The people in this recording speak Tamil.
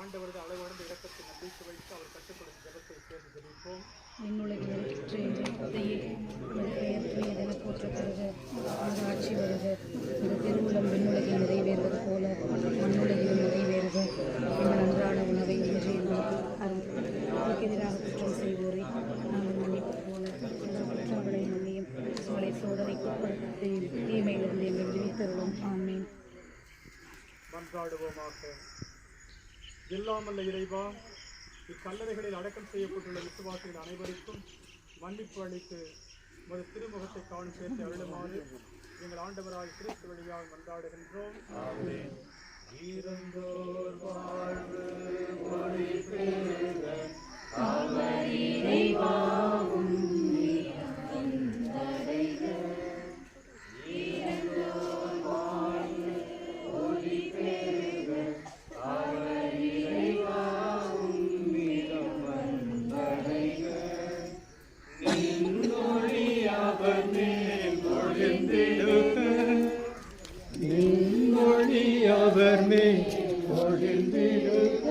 ஆண்டவரது அளவடைந்த இரக்கத்தில் நம்பிக்கை வைத்து அவர் கற்றுக் கொடுக்கும் ஜெபத்தை சேர்ந்து ஜெபிப்போம். ஆட்சி வருக, இந்த திருவுளம் விண்ணுலகில் நிறைவேறுவது போல மண்ணுலகிலும் நிறைவேறுக. எங்கள் அன்றாட உணவை இன்று நமக்கு எதிராக குற்றம் செய்வோரை நாங்கள் மன்னிப்பது போல எங்கள் குற்றங்களை மன்னியும். உங்களை சோதனைக்கு உட்படுத்தி தீமையிலிருந்து எங்கள் விழித்தருளும். ஆமீன். மன்றாடுவோமாக. இல்லாமல்ல இறைவா, இக்கல்லறைகளில் அடக்கம் செய்யப்பட்டுள்ள விசுவாசிகள் அனைவருக்கும் மன்னிப்பு அளித்து ஒரு திருமுகத்தை காணும் சேர்த்து அருளுமாறு எங்கள் ஆண்டவராய் கிறிஸ்து வழியாக மன்றாடுகின்றோம். அவர் மேல் பொழிந்திடுக